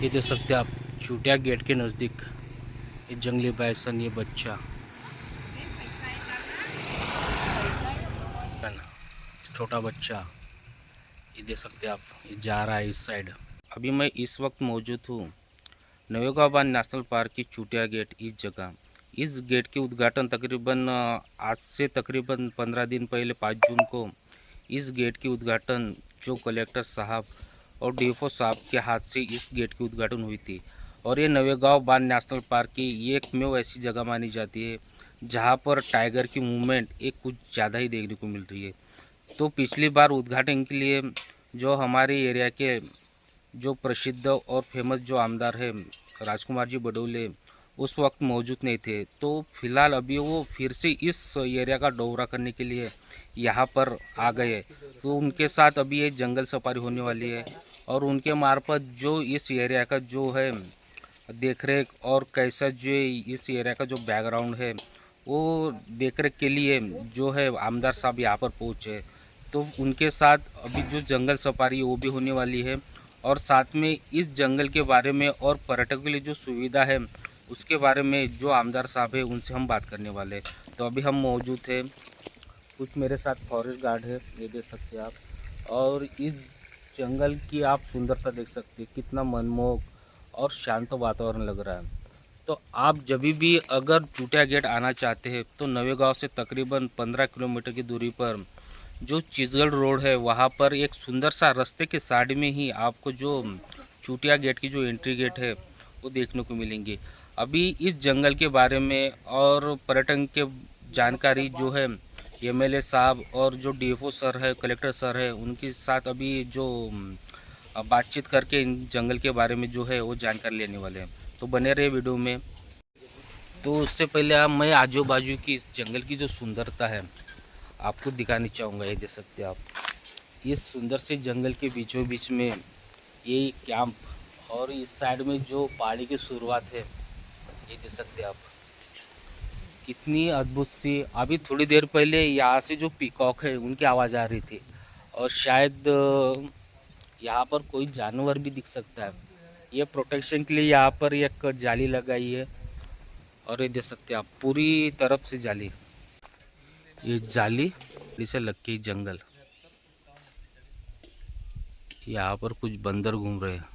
ये देख सकते हैं आप चूटिया गेट के नज़दीक ये जंगली बाइसन, ये बच्चा छोटा बच्चा, ये देख सकते हैं आप, ये जा रहा है इस साइड। अभी मैं इस वक्त मौजूद हूँ नवेगांव बांध नेशनल पार्क की चूटिया गेट इस जगह। इस गेट के उद्घाटन तकरीबन आज से तकरीबन 15 दिन पहले 5 जून को इस गेट की उद्घाटन जो कलेक्टर साहब और डीएफओ साहब के हाथ से इस गेट की उद्घाटन हुई थी। और ये नवेगांव बांध नेशनल पार्क की ये एकमेव ऐसी जगह मानी जाती है जहाँ पर टाइगर की मूवमेंट एक कुछ ज़्यादा ही देखने को मिल रही है। तो पिछली बार उद्घाटन के लिए जो हमारे एरिया के जो प्रसिद्ध और फेमस जो आमदार है राजकुमार जी बडोले उस वक्त मौजूद नहीं थे। तो फिलहाल अभी वो फिर से इस एरिया का दौरा करने के लिए यहाँ पर आ गए। तो उनके साथ अभी ये जंगल सफारी होने वाली है और उनके मार्फत जो इस एरिया का जो है देखरेख और कैसा जो इस एरिया का जो बैकग्राउंड है वो देखरेख के लिए जो है आमदार साहब यहाँ पर पहुँचे। तो उनके साथ अभी जो जंगल सफारी वो भी होने वाली है और साथ में इस जंगल के बारे में और पर्यटकों के लिए जो सुविधा है उसके बारे में जो आमदार साहब है उनसे हम बात करने वाले हैं। तो अभी हम मौजूद हैं, कुछ मेरे साथ फॉरेस्ट गार्ड है, ये देख सकते हैं आप। और इस जंगल की आप सुंदरता देख सकते हैं, कितना मनमोहक और शांत वातावरण लग रहा है। तो आप जब भी अगर चूटिया गेट आना चाहते हैं तो नवेगांव से तकरीबन 15 किलोमीटर की दूरी पर जो चिचगढ़ रोड है वहाँ पर एक सुंदर सा रास्ते के साइड में ही आपको जो चूटिया गेट की जो एंट्री गेट है वो देखने को मिलेंगे। अभी इस जंगल के बारे में और पर्यटन के जानकारी जो है एमएलए साहब और जो डीएफओ सर है, कलेक्टर सर है, उनके साथ अभी जो बातचीत करके इन जंगल के बारे में जो है वो जानकारी लेने वाले हैं। तो बने रहे वीडियो में। तो उससे पहले मैं आजू बाजू की इस जंगल की जो सुंदरता है आपको दिखाना चाहूँगा। ये देख सकते हैं आप, इस सुंदर से जंगल के बीचों बीच में ये कैंप और इस साइड में जो पहाड़ी की शुरुआत है ये देख सकते हैं आप, कितनी अद्भुत सी। अभी थोड़ी देर पहले यहाँ से जो पीकॉक है उनकी आवाज़ आ रही थी और शायद यहाँ पर कोई जानवर भी दिख सकता है। ये प्रोटेक्शन के लिए यहाँ पर एक जाली लगाई है और ये देख सकते हैं आप पूरी तरफ से जाली, ये जाली से लग के जंगल। यहाँ पर कुछ बंदर घूम रहे हैं।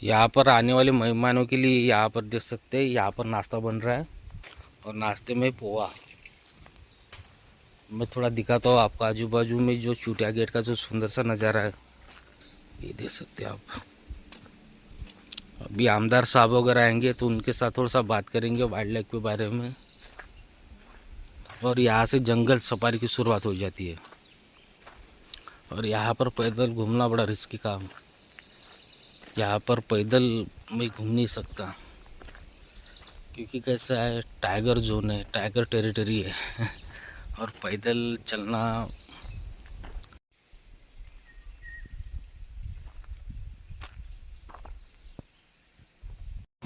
यहाँ पर आने वाले मेहमानों के लिए यहाँ पर देख सकते हैं यहाँ पर नाश्ता बन रहा है और नाश्ते में पोहा। मैं थोड़ा दिखाता हूँ आपको आजू बाजू में जो चूटिया गेट का जो सुंदर सा नज़ारा है ये देख सकते हैं आप। अभी आमदार साहब वगैरह आएंगे तो उनके साथ थोड़ा सा बात करेंगे वाइल्ड लाइफ के बारे में। और यहाँ से जंगल सफारी की शुरुआत हो जाती है और यहाँ पर पैदल घूमना बड़ा रिस्की काम। यहाँ पर पैदल मैं घूम नहीं सकता क्योंकि कैसा है, टाइगर जोन है, टाइगर टेरिटरी है और पैदल चलना।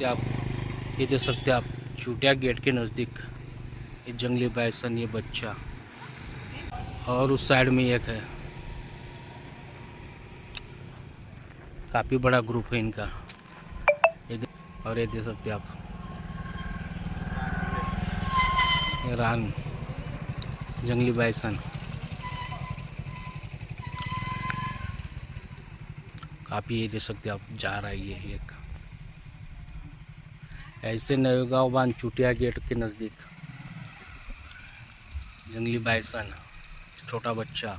आप ये देख सकते हैं आप चूटिया गेट के नज़दीक ये जंगली बाइसन, ये बच्चा, और उस साइड में एक है, काफ़ी बड़ा ग्रुप है इनका। और ये देख सकते हैं आप रान जंगली बाइसन, काफ़ी ये देख सकते हैं आप जा रहा है ये एक। ऐसे नवेगांव बांध चूटिया गेट के नज़दीक जंगली बाइसन, छोटा बच्चा,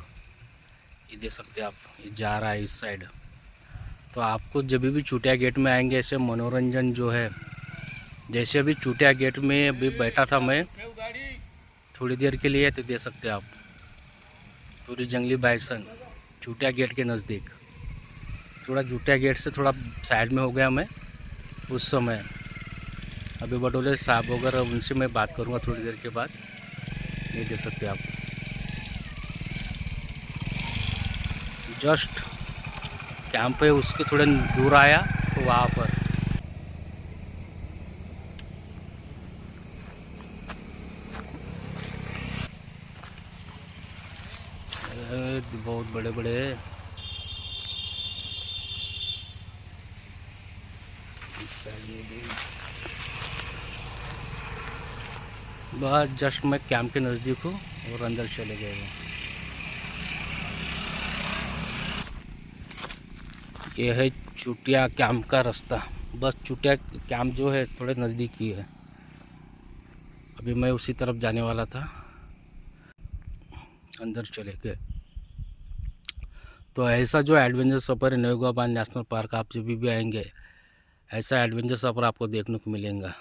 ये देख सकते हैं आप, ये जा रहा है इस साइड। तो आपको जब भी चूटिया गेट में आएंगे ऐसे मनोरंजन जो है, जैसे अभी चूटिया गेट में अभी बैठा था मैं थोड़ी देर के लिए, तो देख सकते हैं आप पूरी जंगली बाइसन चूटिया गेट के नज़दीक। थोड़ा चूटिया गेट से थोड़ा साइड में हो गया मैं उस समय। अभी बडोले साहब वगैरह उनसे मैं बात करूंगा थोड़ी देर के बाद। ये देख सकते हैं आप, जस्ट कैंप है उसके थोड़े दूर आया तो वहाँ पर पेड़ भी बहुत बड़े बड़े हैं। इस साइड में भी बस जस्ट मैं कैंप के नज़दीक हूँ और अंदर चले गए हैं। ये है चुटिया कैंप का रास्ता। बस चुटिया कैंप जो है थोड़े नज़दीक ही है। अभी मैं उसी तरफ जाने वाला था, अंदर चले गए। तो ऐसा जो एडवेंचर सफ़र है नवेगांव बांध नेशनल पार्क, आप जब भी आएंगे ऐसा एडवेंचर सफ़र आपको देखने को मिलेगा।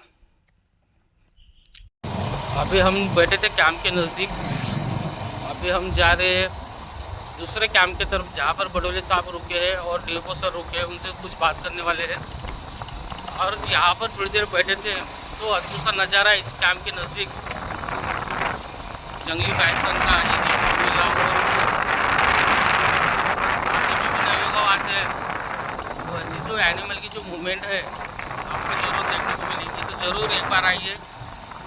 अभी हम बैठे थे कैंप के नज़दीक, अभी हम जा रहे हैं दूसरे कैंप की तरफ जहाँ पर बडोले साहब रुके हैं और डीओपो सर रुके हैं, उनसे कुछ बात करने वाले हैं। और यहाँ पर थोड़ी देर बैठे थे तो अद्भुत सा नज़ारा इस कैंप के नज़दीक जंगली बाइसन का ये देखने को मिला। जब भी नवेगांव आते हैं तो ऐसी जो एनिमल की जो मूवमेंट है आपको जरूर देखने को मिलेगी, तो ज़रूर एक बार आइए।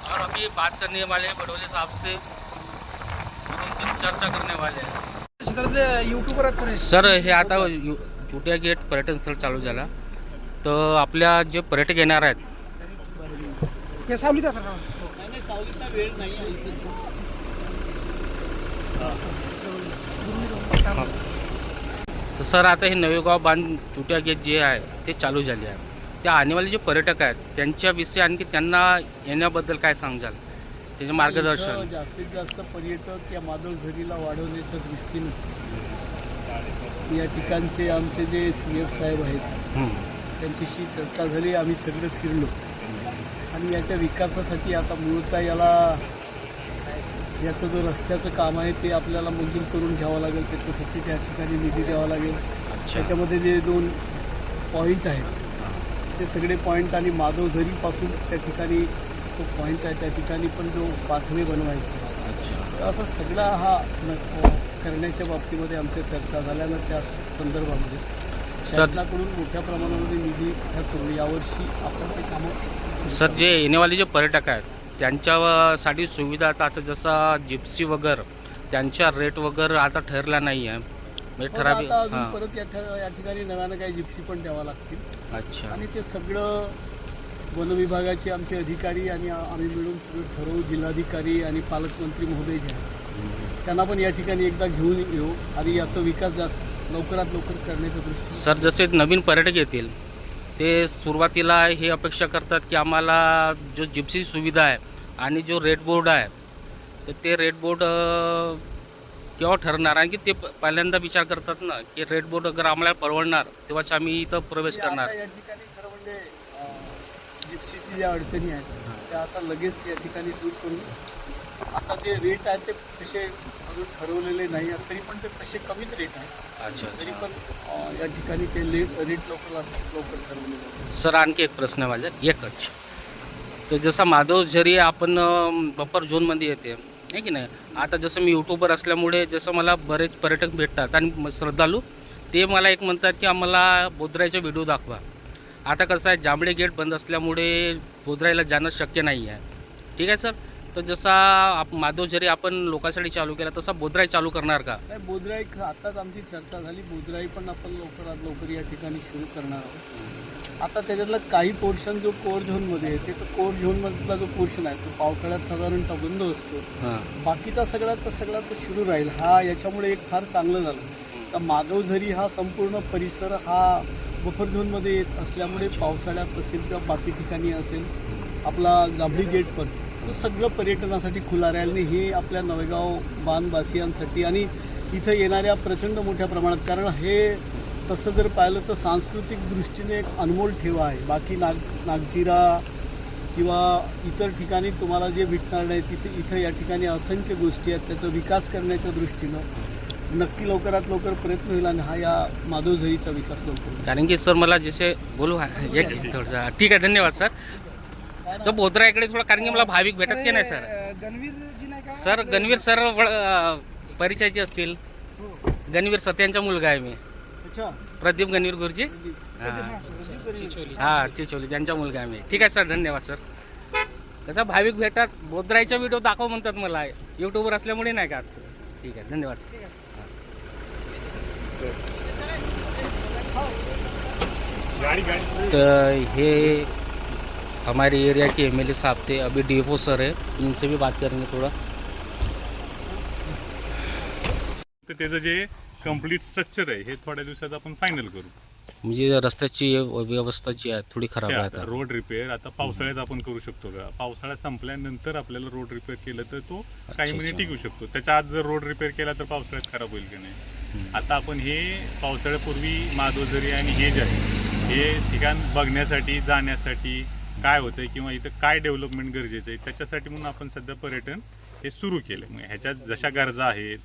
और अभी बात करने वाले हैं बडोले साहब से, उनसे चर्चा करने वाले हैं। सर हे आता चुटिया गेट पर्यटन स्थळ चालू झाला, तर आपल्या जे पर्यटक येणार आहेत हे सावलीत असं सावलीचा वेळ नाही तर सर आता हे नवेगाव बांध चुटिया गेट जे आहे ते चालू झाले आहे, त्या आणेवाले जे पर्यटक आहेत त्यांच्याविषयी आणखी त्यांना येण्याबद्दल काय सांगाल, त्याचे मार्गदर्शन? जास्तीत जास्त पर्यटक या माधवझरीला वाढवण्याच्या दृष्टीने या ठिकाणचे आमचे जे CF साहेब आहेत त्यांच्याशी चर्चा झाली, आम्ही सगळे फिरलो आणि याच्या विकासासाठी आता मूळतः याचं जो रस्त्याचं काम आहे ते आपल्याला मंजूर करून घ्यावं लागेल, त्याच्यासाठी त्या ठिकाणी निधी द्यावा लागेल। त्याच्यामध्ये जे 2 पॉईंट आहेत ते सगळे पॉईंट आणि माधवझरीपासून त्या ठिकाणी तो पॉईंट आहे त्या ठिकाणी पण जो पाथवे बनवायचा, तर असा सगळा हा करण्याच्या बाबतीमध्ये आमच्या चर्चा झाल्यानं त्या संदर्भामध्ये शासनाकडून मोठ्या प्रमाणामध्ये निधी ह्या करून यावर्षी आपण ते कामं। सर जे येणेवाले जे पर्यटक आहेत त्यांच्यासाठी सुविधा आता जसा जिप्सी वगैरे त्यांच्या रेट वगैरे आता ठरला नाही आहे, म्हणजे ठराविक परत या ठिकाणी नव्यानं काही जिप्सी पण द्यावा लागतील। अच्छा, आणि ते सगळं वन विभागाचे आमचे अधिकारी आणि आम्ही मिळून सगळं ठरवू, जिल्हाधिकारी आणि पालकमंत्री महोदय जे आहेत त्यांना पण या ठिकाणी एकदा घेऊन येऊ आणि याचा विकास जास्त लवकरात लवकर करण्याच्या दृष्टीने। सर जसे नवीन पर्यटक येतील ते सुरुवातीला हे अपेक्षा करतात की आम्हाला जो जिप्सी सुविधा आहे आणि जो रेड बोर्ड आहे तर ते रेड बोर्ड केव्हा ठरणार, आणि की ते पहिल्यांदा विचार करतात ना की रेड बोर्ड अगर आम्हाला परवडणार तेव्हाच आम्ही इथं प्रवेश करणार। या ठिकाणी खरं म्हणजे जिप्सीची ज्या अडचणी आहेत त्या आता लगेच या ठिकाणी दूर करून आता जे रेट आहेत ते तसे अजून ठरवलेले नाही, तरी पण ते तसे कमीच रेट आहे। अच्छा, तरी पण या ठिकाणी ते रेट लवकर ठरवलेले। सर आणखी एक प्रश्न आहे माझा एकच, तर जसा माधवझरी आपण बफर झोनमध्ये येते आहे की नाही, आता जसं मी यूट्यूबर असल्यामुळे जसं मला बरेच पर्यटक भेटतात आणि श्रद्धाळू ते मला एक म्हणतात की आम्हाला बोधराईचा व्हिडिओ दाखवा। आता कसं आहे जांभळे गेट बंद असल्यामुळे बोधराईला जाणं शक्य नाही आहे, ठीक आहे सर, तर जसा माधवझरी आपण लोकांसाठी चालू केला तसा बोधराई चालू करणार का? नाही, बोधराई आताच आमची चर्चा झाली, बोधराई पण आपण लवकरात लवकर या ठिकाणी सुरू करणार आहोत। आता त्याच्यातला काही पोर्शन जो कोर झोनमध्ये आहे ते कोर झोनमधला जो पोर्शन आहे तो पावसाळ्यात साधारणतः बंद असतो, बाकीचा सगळा तो सुरू राहील। हा याच्यामुळे एक फार चांगलं झालं तर माधवझरी हा संपूर्ण परिसर हा बफर झोनमध्ये येत असल्यामुळे पावसाळ्यात असेल किंवा बाकी ठिकाणी असेल आपला जांभळी गेट पण तो सगळं पर्यटनासाठी खुला राहील आणि हे आपल्या नवेगाव बांधवासियांसाठी आणि इथं येणाऱ्या प्रचंड मोठ्या प्रमाणात, कारण हे तसं जर पाहिलं तर सांस्कृतिक दृष्टीने एक अनमोल ठेवा आहे। बाकी नागझिरा किंवा इतर ठिकाणी तुम्हाला जे भेटणार नाही तिथे इथं या ठिकाणी असंख्य गोष्टी आहेत, त्याचा विकास करण्याच्या दृष्टीनं नक्की लवकरात लवकर प्रयत्न होईल आणि हा या माधवझरीचा विकास लवकर। कारण की सर मला जसे बोलू एक थोडंसं ठीक आहे, धन्यवाद सर। तो बोधराईकडे थोडं, कारण की मला भाविक भेटत की नाही सर। सर गणवीर सर परिचयाचे असतील, गणवीर सर त्यांचा मुलगा आहे मी, प्रदीप गणवीर गुरुजी, हां चिचोली त्यांचा मुलगा आहे मी, ठीक आहे सर, धन्यवाद सर। कसं भाविक भेटतात, बोधराईचा व्हिडिओ दाखव म्हणतात मला, यूट्यूबवर असल्यामुळे नाही का, ठीक आहे, धन्यवाद सर। तो ये हमारे एरिया के एमएलए साहब थे, अभी डीएफओ सर है, इनसे भी बात करेंगे थोड़ा। तर त्याचं जे कम्प्लीट स्ट्रक्चर आहे हे थोड्या दिवसात आपण फायनल करू. म्हणजे रस्त्याची व्यवस्था जी आहे थोडी खराब आहे आता. रोड रिपेअर आता पावसाळ्यात आपण करू शकतो का? पावसाळा संपल्यानंतर आपल्याला रोड रिपेअर केलं तर तो काही महिने टिकू शकतो. त्याच्या आत जर रोड रिपेअर केला तर पावसाळ्यात खराब होईल की नाही. आता आपण हे पावसाळ्यापूर्वी माधोझरी आणि हे जे आहे हे ठिकाण बघण्यासाठी जाण्यासाठी काय होतंय किंवा इथं काय डेव्हलपमेंट गरजेचं आहे त्याच्यासाठी म्हणून आपण सध्या पर्यटन हे सुरू केलं. मग ह्याच्यात जशा गरजा आहेत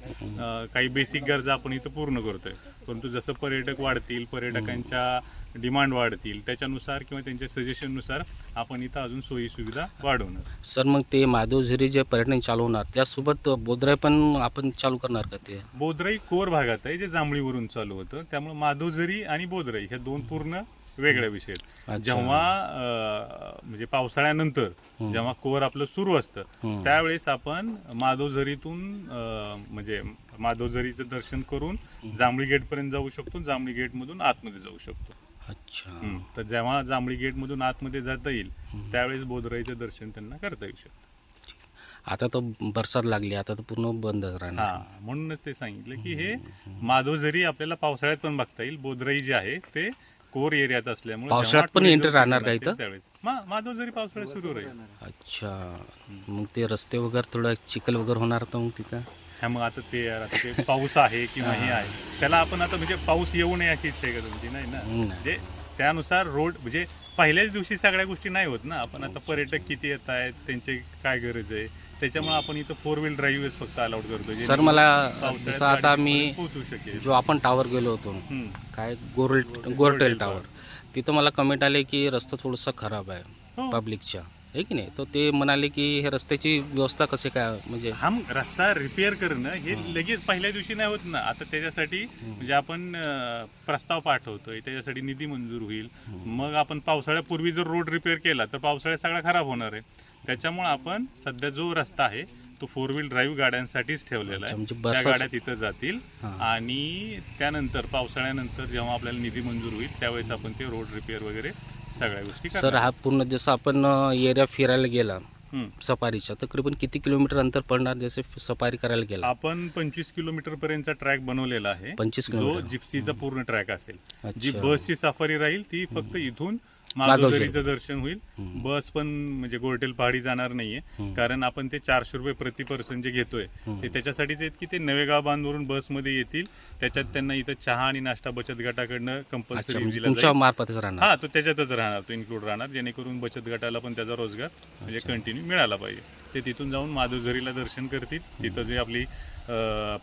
काही बेसिक गरजा आपण इथं पूर्ण करतोय, परंतु जसं पर्यटक वाढतील, पर्यटकांच्या डिमांड वाढतील त्याच्यानुसार किंवा त्यांच्या सजेशननुसार आपण इथं अजून सोयी सुविधा वाढवणार. सर मग ते माधवझरी जे पर्यटन चालू होणार त्यासोबत बोदराई पण आपण चालू करणार का? ते बोदराई कोर भागात आहे जे जांभळीवरून चालू होतं, त्यामुळे माधवझरी आणि बोदराई हे दोन पूर्ण वेगळ्या विषय आहेत. जेव्हा म्हणजे पावसाळ्यानंतर जेव्हा कोर आपलं सुरू असतं त्यावेळेस आपण माधवझरीतून म्हणजे माधवझरीचं दर्शन करून जांभळी गेट पर्यंत जाऊ शकतो, जांभळी गेट मधून आतमध्ये जाऊ शकतो. अच्छा. तर जेव्हा जांभळी गेट मधून आतमध्ये जाता येईल त्यावेळेस बोदराईचं दर्शन त्यांना करता येऊ शकतं. आता तर बरसात लागली, आता तर पूर्ण बंद राहणार. हा, म्हणूनच ते सांगितलं की हे माधवझरी आपल्याला पावसाळ्यात पण बघता येईल. बोदराई जे आहे ते कोर एरियात असल्यामुळे पावसाळ्यात पण एंटर राहणार का इथं? त्यावेळेस माधवझरी पावसाळ्यात सुरू राहील. अच्छा. मग ते रस्ते वगैरे थोडं चिखल वगैरे होणार तर मग तिथं? हा, मग आता ते पाऊस आहे किंवा हे आहे त्याला आपण आता म्हणजे पाऊस येऊ नये अशी इच्छा आहे का तुमची? नाही ना. म्हणजे त्यानुसार रोड म्हणजे पहिल्याच दिवशी सगळ्या गोष्टी नाही होत ना. आपण आता पर्यटक किती येत आहेत, त्यांची काय गरज आहे, त्याच्यामुळे आपण इथं 4 व्हील ड्राईव्हच फक्त अलाउड करतो. सर मला जसं आता मी पोहोचू शकेल. जो आपण टावर गेलो होतो काय गोरटेल टावर, तिथं मला कमेंट आले की रस्ता थोडासा खराब आहे पब्लिकच्या, आहे की नाही? तर ते म्हणाले की हे रस्त्याची व्यवस्था कसे काय म्हणजे रस्ता रिपेअर करणं हे लगेच पहिल्या दिवशी नाही होत ना. आता त्याच्यासाठी म्हणजे आपण प्रस्ताव पाठवतोय, त्याच्यासाठी निधी मंजूर होईल. मग आपण पावसाळ्यापूर्वी जर रोड रिपेअर केला तर पावसाळ्यात सगळा खराब होणार आहे. त्याच्यामुळे आपण सध्या जो रस्ता आहे तो 4 व्हील ड्राईव्ह गाड्यांसाठीच ठेवलेला आहे. त्या गाड्या तिथं जातील आणि त्यानंतर पावसाळ्यानंतर जेव्हा आपल्याला निधी मंजूर होईल त्यावेळेस आपण ते रोड रिपेअर वगैरे सगळ्या गोष्टी करणार. सर हा पूर्ण जसं आपण एरिया फिरायला गेला सफारीचा तकरीबन किती किलोमीटर अंतर पडणार? जसे सफारी करायला गेला आपण 25 किलोमीटर पर्यंतचा ट्रॅक बनवलेला आहे. 25 जो किलोमीटर जिप्सीचा पूर्ण ट्रॅक असेल. जी अच्छा. बसची सफारी राहील ती फक्त इथून माधवझरीचं दर्शन होईल. बस पण म्हणजे गोरटेल पहाडी जाणार नाहीये, कारण आपण ते 400 रुपये प्रति पर्सन जे घेतोय ते त्याच्यासाठीच आहेत की ते नवेगाव बांधवरून बसमध्ये येतील. त्याच्यात त्यांना इथं चहा आणि नाश्ता बचत गटाकडनं कंपल्सरी दिला तुमच्या जाईल. मार्फतच राहणार? हा, तो त्याच्यातच राहणार, तो इन्क्लूड राहणार, जेणेकरून बचत गटाला पण त्याचा रोजगार म्हणजे कंटिन्यू मिळाला पाहिजे. ते तिथून जाऊन माधवझरीला दर्शन करतील. तिथं जे आपली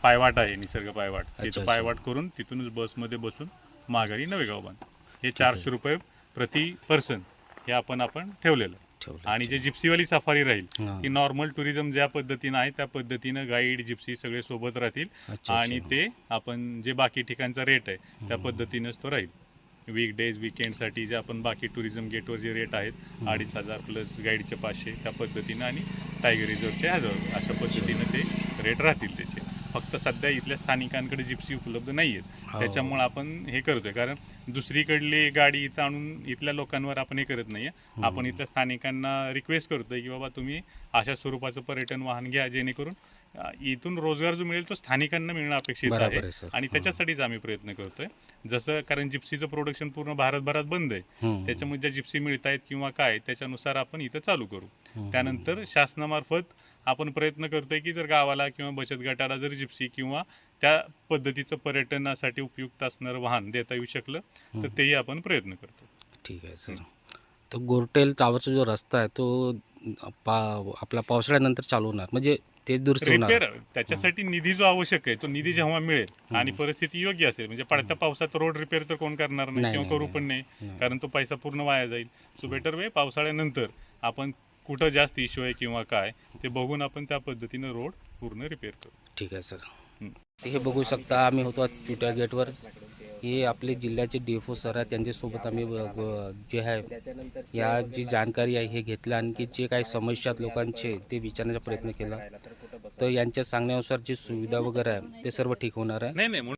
पायवाट आहे, निसर्ग पायवाट, तिथं पायवाट करून तिथूनच बसमध्ये बसून माघारी नवेगाव बांध. हे 400 रुपये प्रति पर्सन हे आपण ठेवलेलं. आणि जे जिप्सीवाली सफारी राहील ती नॉर्मल टुरिझम ज्या पद्धतीनं आहे त्या पद्धतीनं गाईड जिप्सी सगळे सोबत राहतील. आणि ते आपण जे बाकी ठिकाणचा रेट आहे त्या पद्धतीनंच तो राहील. वीकडेज वीकेंडसाठी जे आपण बाकी टुरिझम गेटवर जे रेट आहेत 2500 प्लस गाईडचे 500 त्या पद्धतीनं आणि टायगर रिझॉर्टचे 1000 अशा पद्धतीनं ते रेट राहतील त्याचे. फक्त सध्या इथल्या स्थानिकांकडे जिप्सी उपलब्ध नाही आहेत, त्याच्यामुळे आपण हे करतोय. कारण दुसरीकडली गाडी इथं आणून इथल्या लोकांवर आपण हे करत नाहीये. आपण इथल्या स्थानिकांना रिक्वेस्ट करतोय की बाबा तुम्ही अशा स्वरूपाचं पर्यटन वाहन घ्या, जेणेकरून इथून रोजगार जो मिळेल तो स्थानिकांना मिळणं अपेक्षित आहे. आणि त्याच्यासाठीच आम्ही प्रयत्न करतोय. जसं कारण जिप्सीचं प्रोडक्शन पूर्ण भारतभरात बंद आहे, त्याच्यामुळे ज्या जिप्सी मिळत आहेत किंवा काय त्याच्यानुसार आपण इथं चालू करू. त्यानंतर शासनामार्फत आपण प्रयत्न करतोय की जर गावाला किंवा बचत गटाला जर जिप्सी किंवा त्या पद्धतीचं पर्यटनासाठी उपयुक्त असणारं वाहन देता येऊ शकलं तर तेही आपण प्रयत्न करतो. ठीक आहे सर. तो गोरटेल टावरचा जो रस्ता आहे तो आपला पावसाळ्यानंतर चालू होणार म्हणजे ते दुरुस्त होणार. त्याच्यासाठी निधी जो आवश्यक आहे तो निधी जेव्हा मिळेल आणि परिस्थिती योग्य असेल म्हणजे पडत्या पावसात रोड रिपेअर तर कोण करणार नाही किंवा करू पण नाही, कारण तो पैसा पूर्ण वाया जाईल. सो बेटर वे पावसाळ्यानंतर आपण कुठं जास्त इश्यू आहे किंवा काय ते बघून आपण त्या पद्धतीनं रोड पूर्ण रिपेअर करू. ठीक आहे सर. हे बघू शकता आम्ही होतो चुट्या गेटवर. हे आपले जिल्ह्याचे डीएफओ सर आहेत, त्यांच्यासोबत आम्ही जे आहे या जी जानकारी आहे हे घेतलं. आणखी जे काही समस्या आहेत लोकांचे ते विचारण्याचा प्रयत्न केला. तर यांच्या सांगण्यानुसार जी सुविधा वगैरे आहे ते सर्व ठीक होणार आहे. नाही